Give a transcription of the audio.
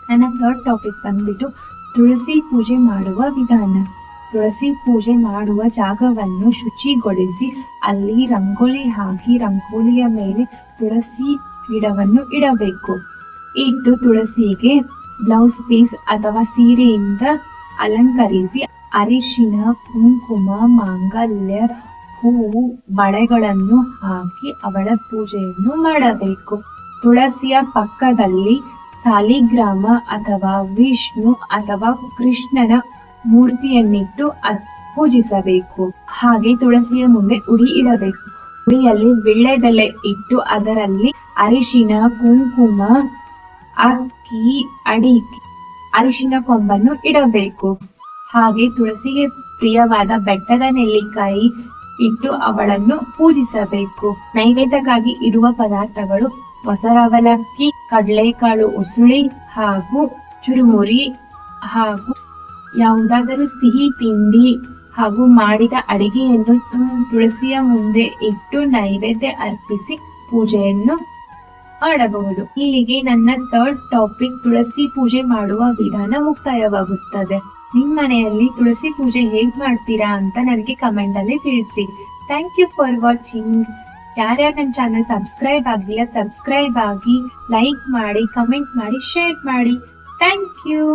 ನನ್ನ third topic ಬಂದ್ಬಿಟ್ಟು ತುಳಸಿ ಪೂಜೆ ಮಾಡುವ ವಿಧಾನ. ತುಳಸಿ ಪೂಜೆ ಮಾಡುವ ಜಾಗವನ್ನು ಶುಚಿಗೊಳಿಸಿ ಅಲ್ಲಿ ರಂಗೋಲಿ ಹಾಕಿ ರಂಗೋಲಿಯ ಮೇಲೆ ತುಳಸಿ ಗಿಡವನ್ನು ಇಡಬೇಕು. ಇಟ್ಟು ತುಳಸಿಗೆ ಬ್ಲೌಸ್ ಪೀಸ್ ಅಥವಾ ಸೀರೆಯಿಂದ ಅಲಂಕರಿಸಿ ಅರಿಶಿನ, ಕುಂಕುಮ, ಮಾಂಗಲ್ಯ, ಹೂವು, ಬಳೆಗಳನ್ನು ಹಾಕಿ ಅವಳ ಪೂಜೆಯನ್ನು ಮಾಡಬೇಕು. ತುಳಸಿಯ ಪಕ್ಕದಲ್ಲಿ ಸಾಲಿಗ್ರಾಮ ಅಥವಾ ವಿಷ್ಣು ಅಥವಾ ಕೃಷ್ಣನ ಮೂರ್ತಿಯನ್ನಿಟ್ಟು ಪೂಜಿಸಬೇಕು. ಹಾಗೆ ತುಳಸಿಯ ಮುಂದೆ ಉಡಿ ಇಡಬೇಕು. ಉಡಿಯಲ್ಲಿ ವೀಳ್ಯದೆಲೆ ಇಟ್ಟು ಅದರಲ್ಲಿ ಅರಿಶಿನ, ಕುಂಕುಮ, ಅಕ್ಕಿ, ಅಡಿಕೆ, ಅರಿಶಿನ ಕೊಂಬನ್ನು ಇಡಬೇಕು. ಹಾಗೆ ತುಳಸಿಗೆ ಪ್ರಿಯವಾದ ಬೆಟ್ಟದ ನೆಲ್ಲಿಕಾಯಿ ಇಟ್ಟು ಅವಳನ್ನು ಪೂಜಿಸಬೇಕು. ನೈವೇದ್ಯಕ್ಕಾಗಿ ಇಡುವ ಪದಾರ್ಥಗಳು ಮೊಸರವಲಕ್ಕಿ, ಕಡಲೆಕಾಳು ಉಸುಳಿ ಹಾಗೂ ಚುರುಮುರಿ ಹಾಗೂ ಯಾವುದಾದರೂ ಸಿಹಿ ತಿಂಡಿ ಹಾಗೂ ಮಾಡಿದ ಅಡಿಗೆಯನ್ನು ತುಳಸಿಯ ಮುಂದೆ ಇಟ್ಟು ನೈವೇದ್ಯ ಅರ್ಪಿಸಿ ಪೂಜೆಯನ್ನು ಮಾಡಬಹುದು. ಇಲ್ಲಿಗೆ ನನ್ನ ಥರ್ಡ್ ಟಾಪಿಕ್ ತುಳಸಿ ಪೂಜೆ ಮಾಡುವ ವಿಧಾನ ಮುಕ್ತಾಯವಾಗುತ್ತದೆ. ನಿಮ್ಮ ಮನೆಯಲ್ಲಿ ತುಳಸಿ ಪೂಜೆ ಹೇಗ್ ಮಾಡ್ತೀರಾ ಅಂತ ನನಗೆ ಕಮೆಂಟ್ ಅಲ್ಲಿ ತಿಳಿಸಿ. Thank you for watching. ಯಾರ್ಯಾರು ನನ್ನ ಚಾನಲ್ ಸಬ್ಸ್ಕ್ರೈಬ್ ಆಗಿಲ್ಲ ಸಬ್ಸ್ಕ್ರೈಬ್ ಆಗಿ, ಲೈಕ್ ಮಾಡಿ, ಕಮೆಂಟ್ ಮಾಡಿ, ಶೇರ್ ಮಾಡಿ. Thank you.